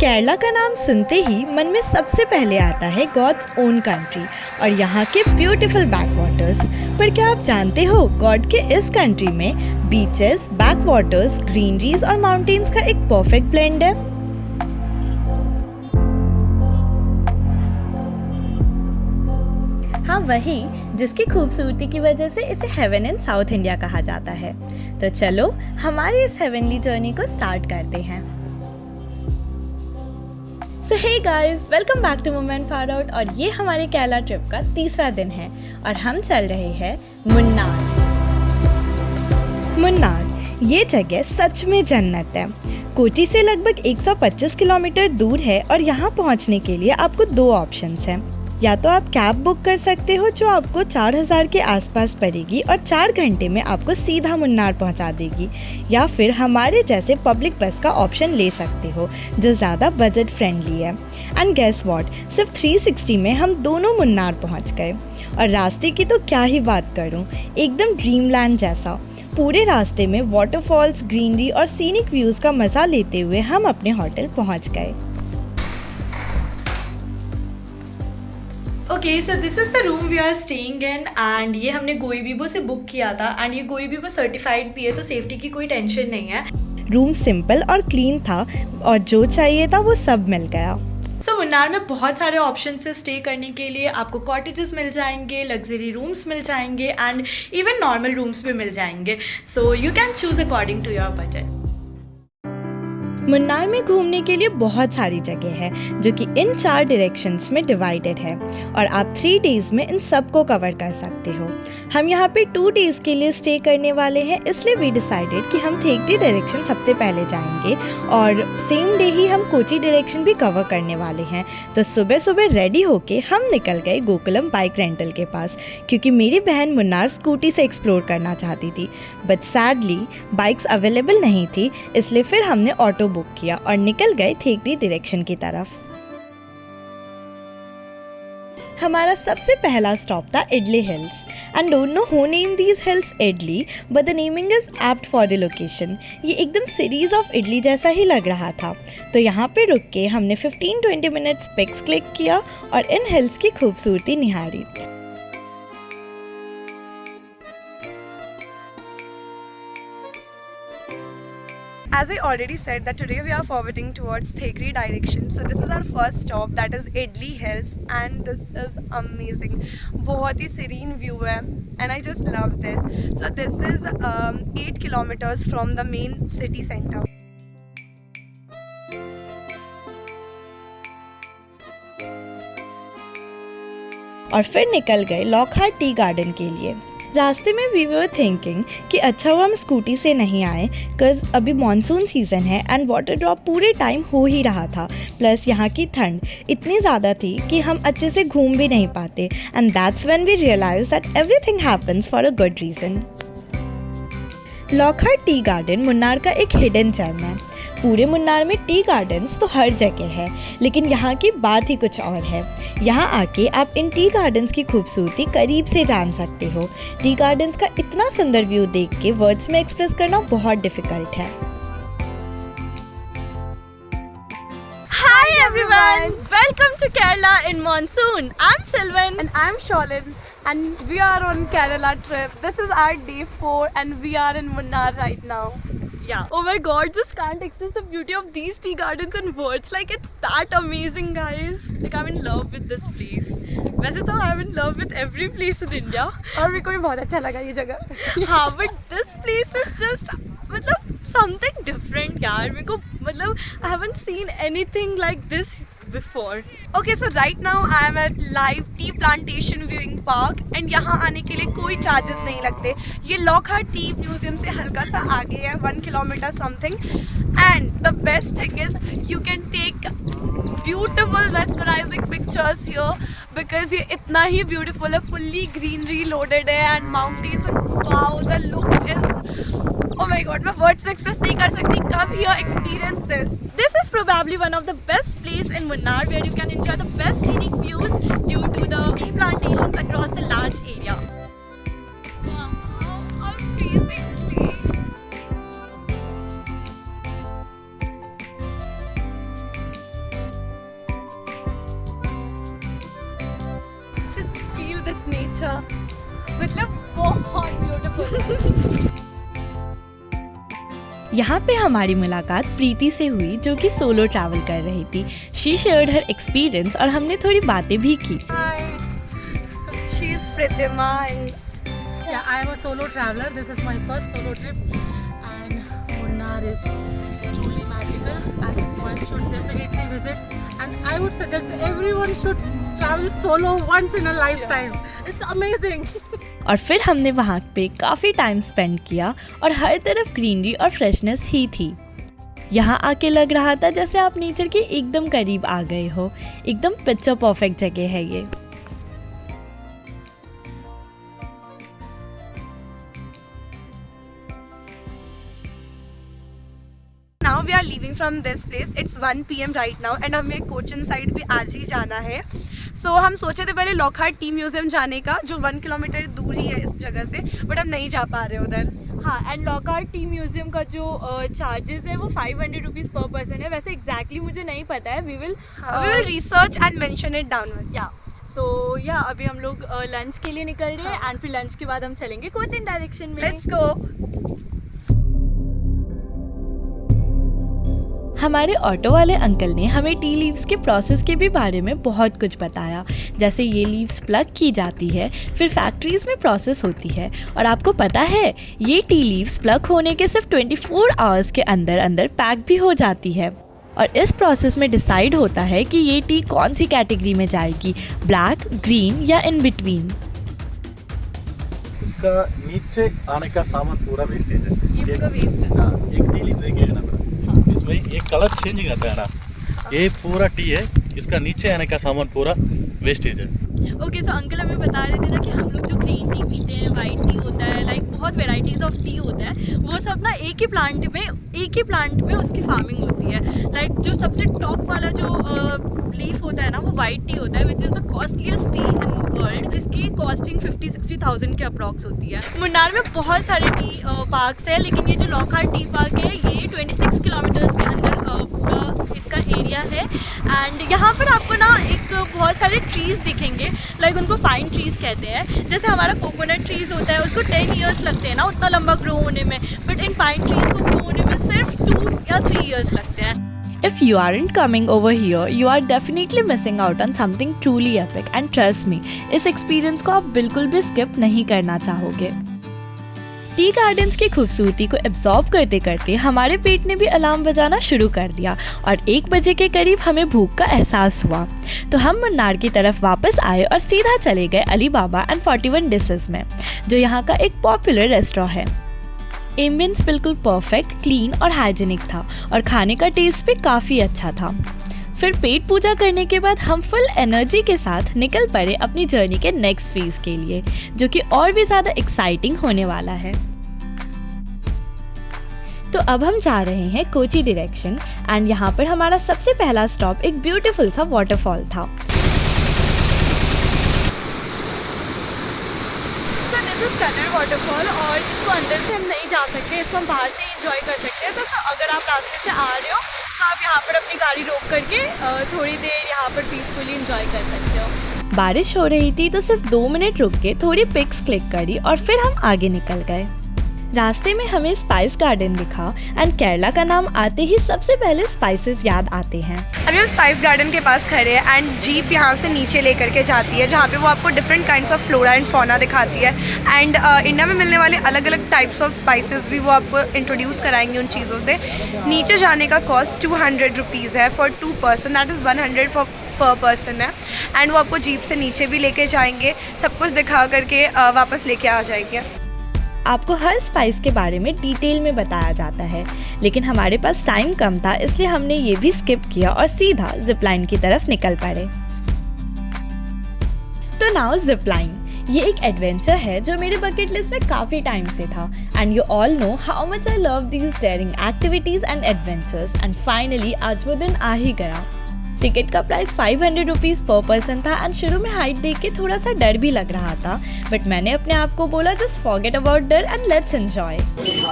केरला का नाम सुनते ही मन में सबसे पहले आता है गॉड्स ओन कंट्री और यहाँ के ब्यूटीफुल बैक वाटर्स। पर क्या आप जानते हो गॉड के इस कंट्री में बीचेस, बैक वाटर्स, ग्रीनरीज और माउंटेन्स का एक परफेक्ट ब्लेंड है। हाँ, वही जिसकी खूबसूरती की वजह से इसे हेवन इन साउथ इंडिया कहा जाता है। तो चलो हमारी इस हेवनली जर्नी को स्टार्ट करते हैं। So hey guys, welcome back to moment far out और ये हमारे केरला ट्रिप का तीसरा दिन है और हम चल रहे हैं मुन्नार। मुन्नार ये जगह सच में जन्नत है। कोची से लगभग 125 किलोमीटर दूर है और यहाँ पहुँचने के लिए आपको दो ऑप्शंस हैं। या तो आप कैब बुक कर सकते हो जो आपको 4000 के आसपास पड़ेगी और 4 घंटे में आपको सीधा मुन्नार पहुंचा देगी, या फिर हमारे जैसे पब्लिक बस का ऑप्शन ले सकते हो जो ज़्यादा बजट फ्रेंडली है। एंड गेस व्हाट, सिर्फ 360 में हम दोनों मुन्नार पहुंच गए। और रास्ते की तो क्या ही बात करूं, एकदम ड्रीमलैंड जैसा। पूरे रास्ते में वाटरफॉल्स, ग्रीनरी और सीनिक व्यूज़ का मज़ा लेते हुए हम अपने होटल पहुँच गए। Okay, so this is the room we are staying in and ये हमने गोइबिबो से बुक किया था एंड ये गोइबिबो सर्टिफाइड भी है, तो सेफ्टी की कोई टेंशन नहीं है। रूम सिंपल और क्लीन था और जो चाहिए था वो सब मिल गया। सो मुन्नार में बहुत सारे ऑप्शन है स्टे करने के लिए। आपको कॉटेजेस मिल जाएंगे, लग्जरी रूम्स मिल जाएंगे एंड इवन नॉर्मल रूम्स भी मिल जाएंगे। So you can choose according to your budget. Munnar में घूमने के लिए बहुत सारी जगह है जो कि इन 4 डायरेक्शंस में डिवाइडेड है और आप 3 डेज़ में इन सबको कवर कर सकते हो। हम यहाँ पे 2 डेज़ के लिए स्टे करने वाले हैं, इसलिए वी डिसाइडेड कि हम थेकरी डायरेक्शन सबसे पहले जाएंगे और सेम डे ही हम कोची डायरेक्शन भी कवर करने वाले हैं। तो सुबह सुबह रेडी होके हम निकल गए गोकुलम बाइक रेंटल के पास, क्योंकि मेरी बहन मुन्नार स्कूटी से एक्सप्लोर करना चाहती थी, बट सैडली बाइक्स अवेलेबल नहीं थी, इसलिए फिर हमने ऑटो बुक किया और निकल गए थेकरी डायरेक्शन की तरफ। हमारा सबसे पहला स्टॉप था idli hills and don't know who name these hills idli, but the naming is apt for the location. ये एकदम सीरीज ऑफ इडली जैसा ही लग रहा था, तो यहाँ पे रुक के हमने 15-20 मिनट्स पिक्स क्लिक किया और इन हिल्स की खूबसूरती निहारी। As I already said that today we are forwarding towards Thekri direction. So this is our first stop, that is Idli Hills, and this is amazing. बहुत ही serene view है and I just love this. So this is 8 kilometers from the main city center. और फिर निकल गए Lockhart tea garden के लिए। रास्ते में वी वर थिंकिंग कि अच्छा हुआ हम स्कूटी से नहीं आए, बिकॉज अभी मॉनसून सीज़न है एंड वाटर ड्रॉप पूरे टाइम हो ही रहा था, प्लस यहाँ की ठंड इतनी ज़्यादा थी कि हम अच्छे से घूम भी नहीं पाते। And that's when we realize that everything happens for a good reason. Lockhart tea garden Munnar का एक हिडन जेम है। पूरे मुन्नार में टी गार्डन्स तो हर जगह है, लेकिन यहाँ की बात ही कुछ और है। यहाँ आके आप इन टी गार्डन्स की खूबसूरती करीब से जान सकते हो। टी गार्डन्स का इतना सुंदर व्यू देख के वर्ड्स में एक्सप्रेस करना बहुत डिफिकल्ट है। Hi everyone, welcome to Kerala in monsoon. I'm Sylvan And I'm Sholin and we are on Kerala trip. This is our day 4 and we are in Munnar right now. Yeah. Oh my god, just can't express the beauty of these tea gardens in words. Like, it's that amazing, guys. Like, I'm in love with this place. वैसे तो I'm in love with every place in India. और मेरे को भी बहुत अच्छा लगा ये जगह। हाँ, but this place is just मतलब something different यार। मेरे को मतलब I haven't seen anything like this before. Okay, so right now I am at live tea plantation viewing park and यहाँ आने के लिए कोई चार्जेस नहीं लगते। ये लॉकहार्ट टी म्यूजियम से हल्का सा आगे है, 1 kilometer something. And the best thing is you can take beautiful mesmerizing pictures here because ये इतना ही beautiful है, fully greenery loaded है and mountains and wow, the look is oh my god, मैं words में express नहीं कर सकती। Come here, experience this. This is probably one of the best place in Munnar where you can enjoy the best scenic views due to the tea plantations across the large area. Wow, amazing. यहाँ पे हमारी मुलाकात प्रीति से हुई, जो कि solo travel कर रही थी। शी शेयर्ड हर एक्सपीरियंस और हमने थोड़ी बातें भी की। Hi, she is Pratima and Yeah, I am a solo traveler. This is my first solo trip, and Munnar is truly magical. One should definitely visit, and I would suggest everyone should travel solo once in a lifetime. It's amazing. और फिर हमने वहाँ पे काफ़ी time spend किया और हर तरफ greenery और फ्रेशनेस ही थी। यहाँ आके लग रहा था जैसे आप नेचर के एकदम करीब आ गए हो। एकदम पिक्चर परफेक्ट जगह है ये। now we are leaving from this place. It's 1 PM right now and हमें कोचिन साइड भी आज ही जाना है। So हम सोचे थे पहले लॉकहार्ट टी म्यूजियम जाने का, जो 1 किलोमीटर दूर ही है इस जगह से, बट हम नहीं जा पा रहे उधर। हाँ, एंड लॉकहार्ट टी म्यूजियम का जो चार्जेस है वो 500 रुपीज़ पर पर्सन है। वैसे एग्जैक्टली मुझे नहीं पता है। We will research and mention it downward. या सो या अभी हम लोग लंच के लिए निकल रहे हैं एंड फिर लंच के बाद हम चलेंगे कोचिन डायरेक्शन में। Let's go. हमारे ऑटो वाले अंकल ने हमें टी लीव्स के प्रोसेस के भी बारे में बहुत कुछ बताया। जैसे ये लीव्स प्लग की जाती है, फिर फैक्ट्रीज़ में प्रोसेस होती है, और आपको पता है ये टी लीव्स प्लग होने के सिर्फ 24 आवर्स के अंदर अंदर पैक भी हो जाती है। और इस प्रोसेस में डिसाइड होता है कि ये टी कौन सी कैटेगरी में जाएगी, ब्लैक, ग्रीन या इन बिटवीन। इसका नीचे आने का सामान पूरा वेस्टेज है। ये पूरा वेस्ट है। हाँ, एक टी लीफ देखिएगा ना, इसमें एक कलर चेंजिंग आता है ना, ये पूरा टी है, इसका नीचे आने का सामान पूरा वेस्टेज है। ओके, सो अंकल हमें बता रहे थे ना कि हम लोग जो ग्रीन टी पीते हैं, वाइट टी होता है, लाइक बहुत वेराइटीज़ ऑफ टी होता है, वो सब ना एक ही प्लांट में उसकी फार्मिंग होती है। लाइक जो सबसे टॉप वाला जो लीफ होता है ना, वो वाइट टी होता है, which is the costliest T in world, जिसकी कॉस्टिंग 50-60,000 के अप्रॉक्स होती है। मुन्नार में बहुत सारे टी पार्क्स है, लेकिन ये जो लॉकहार्ट टी पार्क है ये 26 किलोमीटर्स के अंदर पूरा इसका एरिया है। एंड यहाँ पर आपको ना एक बहुत सारे ट्रीज़ दिखेंगे, लाइक उनको पाइन ट्रीज़ कहते हैं। जैसे हमारा कोकोनट ट्रीज़ होता है, उसको 10 ईयर्स लगते हैं ना उतना लंबा ग्रो होने में, बट इन पाइन ट्रीज़ को ग्रो होने में सिर्फ 2 या 3 ईयर्स लगते हैं। If you aren't coming over here, you are definitely missing out on something truly epic, and trust me, इस एक्सपीरियंस को आप बिल्कुल भी स्किप नहीं करना चाहोगे। टी गार्डन्स की खूबसूरती को एब्जॉर्ब करते करते हमारे पेट ने भी अलार्म बजाना शुरू कर दिया और 1 बजे के करीब हमें भूख का एहसास हुआ। तो हम मुन्नार की तरफ वापस आए और सीधा चले गए अली बाबा एंड 41 डिशेस में, जो यहाँ का एक पॉपुलर रेस्टोरेंट है। एम्बियंस बिल्कुल परफेक्ट, क्लीन और हाइजीनिक था और खाने का टेस्ट भी काफ़ी अच्छा था। फिर पेट पूजा करने के बाद हम फुल एनर्जी के साथ निकल पड़े अपनी जर्नी के नेक्स्ट फेज के लिए, जो कि और भी ज़्यादा एक्साइटिंग होने वाला है। तो अब हम जा रहे हैं कोची डायरेक्शन एंड यहाँ पर हमारा सबसे पहला स्टॉप एक ब्यूटीफुल सा वाटरफॉल था। कलर वाटरफॉल, और इसको अंदर से हम नहीं जा सकते, इसको हम बाहर से ही इंजॉय कर सकते हैं। तो अगर आप रास्ते से आ रहे हो तो आप यहाँ पर अपनी गाड़ी रोक करके थोड़ी देर यहाँ पर पीसफुली इंजॉय कर सकते हो। बारिश हो रही थी तो सिर्फ 2 मिनट रुक के थोड़ी पिक्स क्लिक करी और फिर हम आगे निकल गए। रास्ते में हमें स्पाइस गार्डन दिखा एंड केरला का नाम आते ही सबसे पहले स्पाइसेस याद आते हैं। अभी हम स्पाइस गार्डन के पास खड़े हैं एंड जीप यहाँ से नीचे लेकर के जाती है, जहाँ पे वो आपको different kinds of flora and fauna दिखाती है। एंड इंडिया में मिलने वाले अलग अलग टाइप्स ऑफ स्पाइसेस भी वो आपको इंट्रोड्यूस कराएंगे उन चीज़ों से। नीचे जाने का कॉस्ट 200 रुपीज़ है फॉर 2 पर्सन, दैट इज़ 100 पर पर्सन है। एंड वो आपको जीप से नीचे भी लेके जाएंगे, सब कुछ दिखा करके वापस लेके आ जाएंगे। आपको हर स्पाइस के बारे में डिटेल में बताया जाता है, लेकिन हमारे पास टाइम कम था, इसलिए हमने ये भी स्किप किया और सीधा जिपलाइन की तरफ निकल पड़े। तो नाउ जिपलाइन, ये एक एडवेंचर है जो मेरे बकेट लिस्ट में काफ़ी टाइम से था। And you all know how much I love these daring activities and adventures, and finally आज वो दिन आ ही गया। टिकट का प्राइस 500 रुपीज़ पर पर्सन था एंड शुरू में हाइट देख के थोड़ा सा डर भी लग रहा था, बट मैंने अपने आप को बोला जस्ट फॉरगेट अबाउट डर and let's enjoy.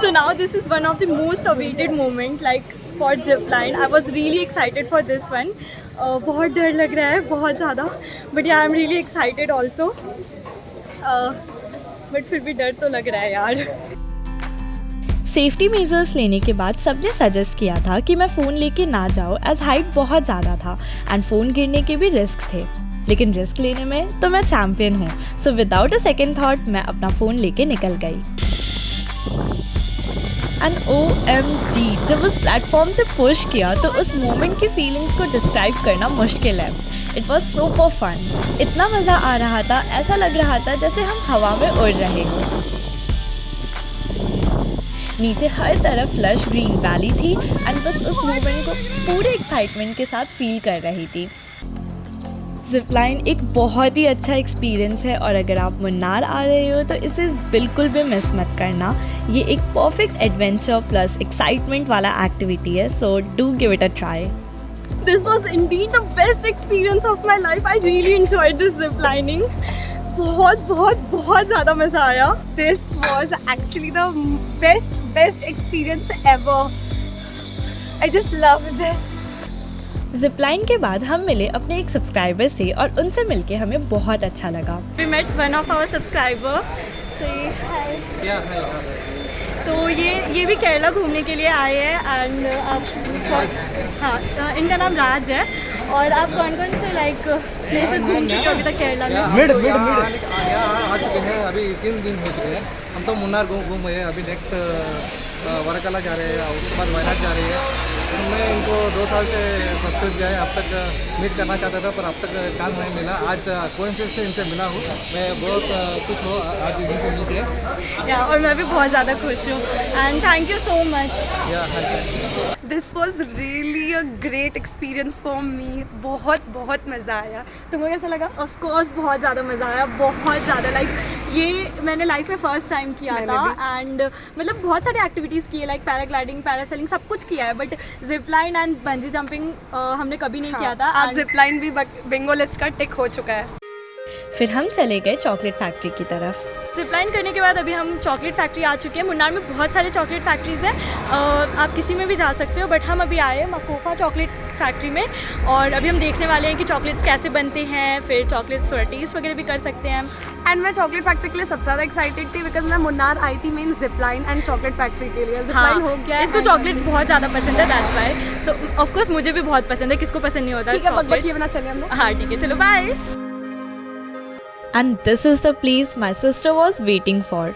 So now this is one of the most awaited moment like for zipline. I was really excited for this one. बहुत डर लग रहा है, बहुत ज़्यादा, but yeah I'm really excited also. But फिर भी डर तो लग रहा है यार। सेफ्टी मेजर्स लेने के बाद सबने सजेस्ट किया था कि मैं फ़ोन लेके ना जाऊँ एज हाइट बहुत ज़्यादा था एंड फ़ोन गिरने के भी रिस्क थे, लेकिन रिस्क लेने में तो मैं चैम्पियन हूँ। So without a second thought मैं अपना फ़ोन लेके निकल गई। एंड OMG, जब उस प्लेटफॉर्म से पुश किया तो उस मोमेंट की फीलिंग्स को डिस्क्राइब करना मुश्किल है। It was super fun. इतना मज़ा आ रहा था, ऐसा लग रहा था जैसे हम हवा में उड़ रहे हों। नीचे हर तरफ लश ग्रीन वैली थी एंड बस उस मोमेंट को पूरे एक्साइटमेंट के साथ फील कर रही थी। ज़िपलाइन एक बहुत ही अच्छा एक्सपीरियंस है और अगर आप मुन्नार आ रहे हो तो इसे बिल्कुल भी मिस मत करना। ये एक परफेक्ट एडवेंचर प्लस एक्साइटमेंट वाला एक्टिविटी है, so do give it a try. This was indeed the best experience of my life. I really enjoyed this zip lining. बहुत ज़्यादा मज़ा आया। This was actually the best experience ever. I just loved it. Zipline के बाद हम मिले अपने एक सब्सक्राइबर से और उनसे मिलके हमें बहुत अच्छा लगा। We met one of our subscriber. Say hi. Yeah, hi. तो ये भी केरला घूमने के लिए आए हैं एंड आप हाँ इनका नाम राज है। और आप कौन कौन से लाइक प्लेसेस घूम चुके हो अभी तक केरला में? यहाँ आ चुके हैं, अभी 3 दिन हो चुके हैं। हम तो मुन्नार घूम रहे हैं, अभी नेक्स्ट वरकला जा रहे हैं, उसके बाद वायनाड जा रहे हैं। तो मैं इनको 2 साल से सब्सक्राइब किया है, अब तक मीट करना चाहता था पर अब तक चांस नहीं मिला। आज कोइंसिडेंस से इनसे मिला हूँ, मैं बहुत खुश हूँ आज इनसे मिल के। या और मैं भी बहुत ज़्यादा खुश हूँ and thank you so much. This was really a great experience for me. बहुत मज़ा आया। तुम्हें कैसा लगा? ऑफ कोर्स बहुत ज़्यादा मज़ा आया, बहुत ज़्यादा। लाइक ये मैंने लाइफ में फ़र्स्ट टाइम किया था एंड मतलब बहुत सारी एक्टिविटीज़ की है, लाइक पैराग्लाइडिंग, पैरासेलिंग, सब कुछ किया है, but zip line and bungee jumping हमने कभी नहीं किया था। आज जिप लाइन भी बिंगो लिस्ट का टिक हो चुका है। फिर हम चले गए चॉकलेट फैक्ट्री की तरफ। जिपलाइन करने के बाद अभी हम चॉकलेट फैक्ट्री आ चुके हैं। मुन्नार में बहुत सारे चॉकलेट फैक्ट्रीज़ हैं, आप किसी में भी जा सकते हो, बट हम अभी आए हैं मकोफा चॉकलेट फैक्ट्री में और अभी हम देखने वाले हैं कि चॉकलेट्स कैसे बनते हैं, फिर चॉकलेट्स थोड़ा टेस्ट वगैरह भी कर सकते हैं। एंड मैं चॉकलेट फैक्ट्री के लिए सबसे ज़्यादा एक्साइटेड थी बिकॉज मैं मुन्नार आई थी main Zipline and chocolate factory के लिए। जिपलाइन हो गया, इसको चॉकलेट्स बहुत ज़्यादा पसंद है, that's why. So of course मुझे भी बहुत पसंद है, किसको पसंद नहीं होता। ठीक है, बकबकी बना चले हम लोग। हाँ ठीक है, चलो bye. And this is the place my sister was waiting for.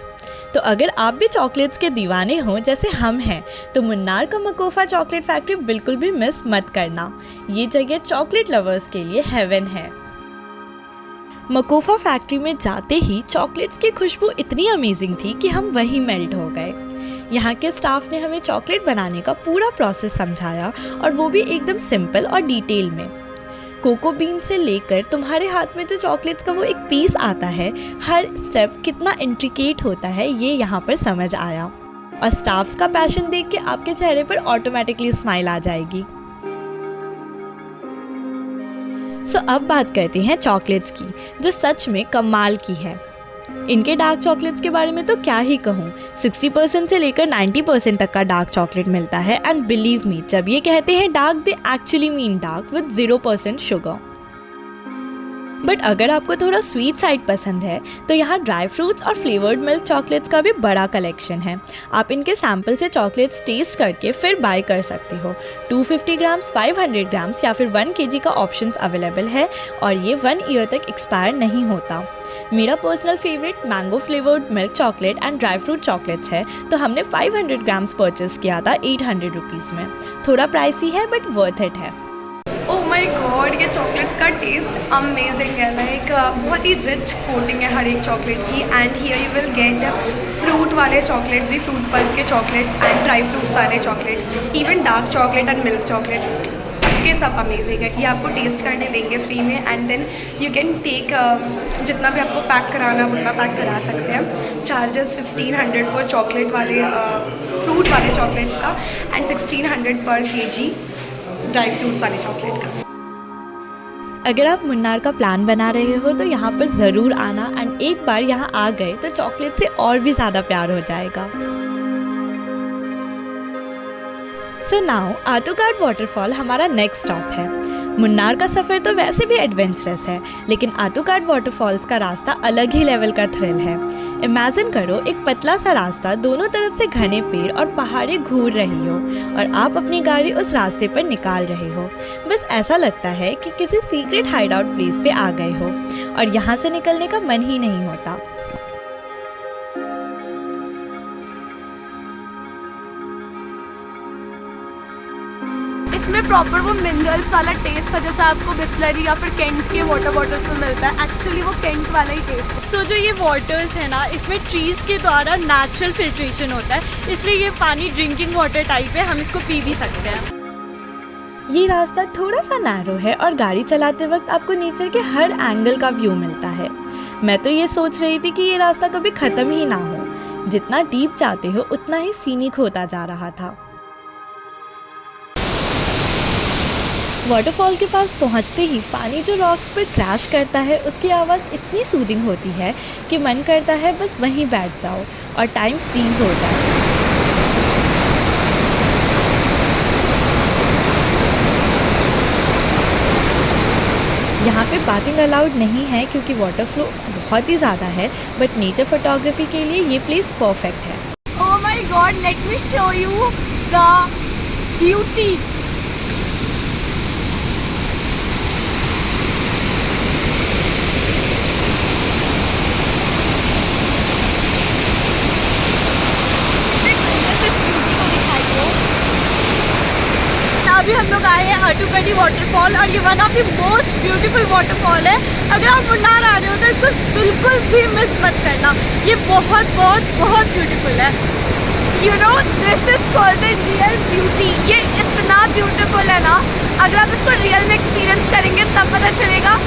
तो अगर आप भी चॉकलेट्स के दीवाने हों जैसे हम हैं तो मुन्नार का मकोफा चॉकलेट फैक्ट्री बिल्कुल भी मिस मत करना। ये जगह चॉकलेट लवर्स के लिए हेवन है। मकोफा फैक्ट्री में जाते ही चॉकलेट्स की खुशबू इतनी अमेजिंग थी कि हम वहीं मेल्ट हो गए। यहाँ के स्टाफ ने हमें चॉकलेट बनाने का पूरा प्रोसेस समझाया और वो भी एकदम सिंपल और डिटेल में। कोको बीन से लेकर तुम्हारे हाथ में जो चॉकलेट्स का वो एक पीस आता है, हर स्टेप कितना इंट्रिकेट होता है ये यहाँ पर समझ आया। और स्टाफ्स का पैशन देख के आपके चेहरे पर ऑटोमेटिकली स्माइल आ जाएगी। सो अब बात करते हैं चॉकलेट्स की, जो सच में कमाल की है। इनके डार्क चॉकलेट्स के बारे में तो क्या ही कहूँ, 60% से लेकर 90% तक का डार्क चॉकलेट मिलता है। एंड बिलीव मी, जब ये कहते हैं dark, they actually mean dark with 0% sugar. But अगर आपको थोड़ा स्वीट साइड पसंद है तो यहाँ ड्राई फ्रूट्स और फ्लेवर्ड मिल्क चॉकलेट्स का भी बड़ा कलेक्शन है। आप इनके सैम्पल से चॉकलेट्स टेस्ट करके फिर बाय कर सकते हो। 250 ग्राम्स, 500 ग्राम्स या फिर 1 kg का ऑप्शंस अवेलेबल है और ये 1 ईयर तक एक्सपायर नहीं होता। मेरा personal favourite mango flavoured milk chocolate and dry fruit chocolates है, तो हमने 500 ग्राम्स परचेस किया था 800 रुपीज़ में। थोड़ा प्राइसी है बट वर्थ इट है। ओह माय गॉड, ये चॉकलेट्स का टेस्ट अमेजिंग है। लाइक बहुत ही रिच कोटिंग है हर एक चॉकलेट की। And here you will get fruit वाले चॉकलेट्स भी, फ्रूट पल्प के चॉकलेट्स एंड ड्राई फ्रूट्स वाले chocolate, even dark chocolate and milk chocolate, सबके सब अमेजिंग है। ये आपको टेस्ट करने देंगे फ्री में and then you can take जितना भी आपको पैक कराना है उतना पैक करा सकते हैं। चार्जेस 1500 फॉर चॉकलेट वाले फ्रूट वाले चॉकलेट्स का एंड 1600 पर kg ड्राई फ्रूट्स वाले चॉकलेट का। अगर आप मुन्नार का प्लान बना रहे हो तो यहाँ पर ज़रूर आना एंड एक बार यहाँ आ गए तो चॉकलेट से और भी ज़्यादा प्यार हो जाएगा। सो नाउ आटोकार्ड वाटरफॉल हमारा नेक्स्ट स्टॉप है। मुन्नार का सफ़र तो वैसे भी एडवेंचरस है, लेकिन आटोकार्ड वाटरफॉल्स का रास्ता अलग ही लेवल का थ्रिल है। इमेजिन करो एक पतला सा रास्ता, दोनों तरफ से घने पेड़ और पहाड़ें घूर रही हो और आप अपनी गाड़ी उस रास्ते पर निकाल रहे हो। बस ऐसा लगता है कि किसी सीक्रेट हाइड आउट प्लेस पे आ गए हो और यहाँ से निकलने का मन ही नहीं होता। इसमें प्रॉपर वो मिनरल्स वाला टेस्ट था जैसा आपको बिस्लरी या फिर कैंट के वाटर बॉटल्स में मिलता है। एक्चुअली वो कैंट वाला ही टेस्ट है। सो जो ये वाटर्स है ना, इसमें ट्रीज़ के द्वारा नेचुरल फिल्ट्रेशन होता है, इसलिए ये पानी ड्रिंकिंग वाटर टाइप है, हम इसको पी भी सकते हैं। ये रास्ता थोड़ा सा नैरो है और गाड़ी चलाते वक्त आपको नेचर के हर एंगल का व्यू मिलता है। मैं तो ये सोच रही थी कि ये रास्ता कभी ख़त्म ही ना हो। जितना डीप चाहते हो उतना ही सीनिक होता जा रहा था। वाटरफॉल के पास पहुंचते ही पानी जो रॉक्स पर क्रैश करता है उसकी आवाज़ इतनी सूदिंग होती है कि मन करता है बस वहीं बैठ जाओ और टाइम फ्रीज हो जाए। यहाँ पे बाथिंग अलाउड नहीं है क्योंकि वाटर फ्लो बहुत ही ज़्यादा है, बट नेचर फोटोग्राफी के लिए ये प्लेस परफेक्ट है। Oh my God, let me show you the beauty. अभी हम लोग आए हैं आटोकार्ड वाटरफॉल और ये one of the most beautiful waterfall है। अगर आप मुन्नार आ रहे हो तो इसको बिल्कुल भी मिस मत करना, ये बहुत बहुत बहुत ब्यूटीफुल है। You know, this is called the real beauty. ये इतना ब्यूटीफुल है ना, अगर आप इसको रियल में एक्सपीरियंस करेंगे तब पता चलेगा।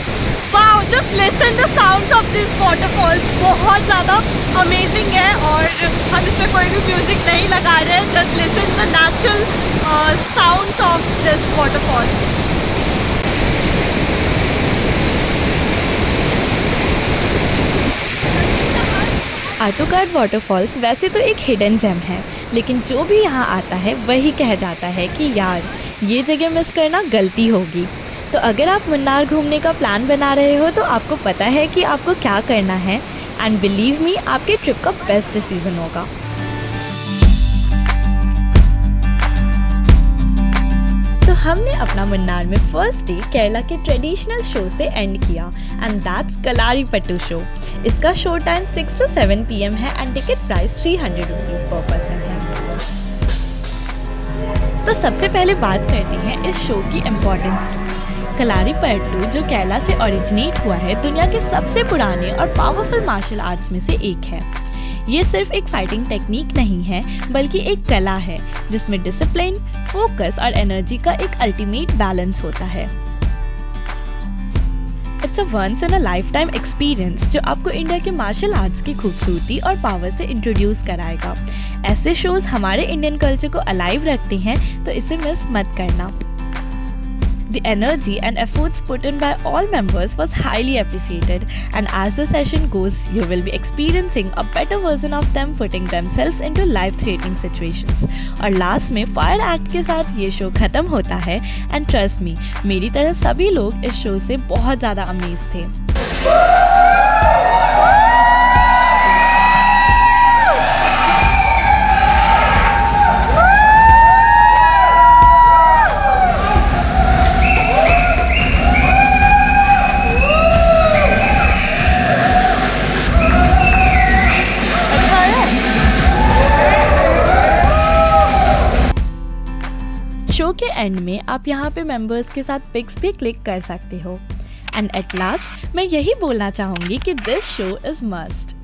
Wow, just listen the sounds of this waterfalls, बहुत ज़्यादा अमेजिंग है। और हम इसमें कोई भी म्यूज़िक नहीं लगा रहे हैं, just listen the natural sounds of this waterfall. आटोकार्ड वाटरफॉल्स वैसे तो एक हिडन जेम है, लेकिन जो भी यहाँ आता है वही कह जाता है कि यार ये जगह मिस करना गलती होगी। तो अगर आप मुन्नार घूमने का प्लान बना रहे हो तो आपको पता है कि आपको क्या करना है, एंड बिलीव मी आपके ट्रिप का बेस्ट डिसीजन होगा। तो हमने अपना मुन्नार में फर्स्ट डे केरला के ट्रेडिशनल शो से एंड किया, एंड दैट्स कलारीपट्टू शो। इसका शो टाइम 6 to 7 PM है and ticket price 300 rupees per person है। तो सबसे पहले बात करते हैं इस शो की इम्पोर्टेंस की। कलारीपट्टू जो केरला से ओरिजिनेट हुआ है, दुनिया के सबसे पुराने और पावरफुल मार्शल आर्ट्स में से एक है। ये सिर्फ एक फाइटिंग टेक्निक नहीं है, बल्कि एक कला है जिसमें डिसिप्लिन, फोकस और एनर्जी का एक अल्टीमेट बैलेंस होता है। It's a once in a lifetime experience जो आपको इंडिया के मार्शल आर्ट्स की खूबसूरती और पावर से इंट्रोड्यूस कराएगा। ऐसे शोज हमारे इंडियन कल्चर को अलाइव रखते हैं, तो इसे मिस मत करना। The energy and efforts put in by all members was highly appreciated, and as the session goes, you will be experiencing a better version of them putting themselves into life-threatening situations. और last में fire act के साथ ये show खत्म होता है, and trust me, मेरी तरह सभी लोग इस शो से बहुत ज़्यादा अमेज थे। शो के एंड में आप यहाँ पे मेंबर्स के साथ पिक्स भी क्लिक कर सकते हो। एंड एट लास्ट मैं यही बोलना चाहूँगी कि this show is must.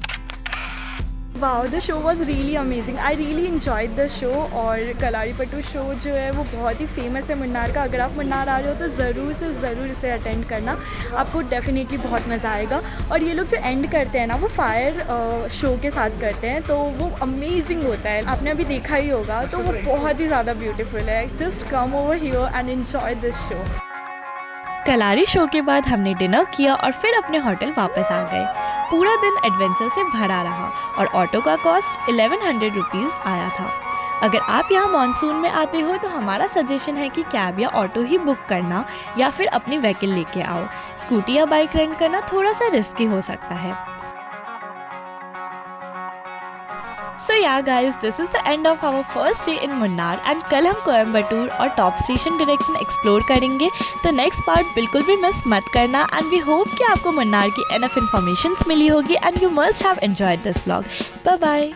Wow, the show was really amazing, I really enjoyed the show. और कलारीपट्टू शो जो है वो बहुत ही फेमस है मुन्नार का। अगर आप मुन्नार आ रहे हो तो ज़रूर से ज़रूर इसे अटेंड करना, आपको डेफिनेटली बहुत मज़ा आएगा। और ये लोग जो एंड करते हैं ना, वो फायर शो के साथ करते हैं, तो वो अमेजिंग होता है। आपने अभी देखा ही होगा, तो वो बहुत ही ज़्यादा ब्यूटीफुल है। Just come over here and enjoy this show. Kalari show के बाद हमने डिनर किया और फिर अपने होटल वापस आ गए। पूरा दिन एडवेंचर से भरा रहा और ऑटो का कॉस्ट 1100 रुपीज़ आया था। अगर आप यहाँ मानसून में आते हो तो हमारा सजेशन है कि कैब या ऑटो ही बुक करना या फिर अपनी व्हीकल लेके आओ। स्कूटी या बाइक रेंट करना थोड़ा सा रिस्की हो सकता है। So yeah guys, this is the end of our first day in Munnar and कल हम कोयम्बटूर और टॉप स्टेशन डायरेक्शन एक्सप्लोर करेंगे, तो नेक्स्ट पार्ट बिल्कुल भी मिस मत करना एंड वी होप कि आपको मुन्नार की एनफ इन्फॉर्मेशंस मिली होगी and you must have enjoyed this vlog. Bye bye.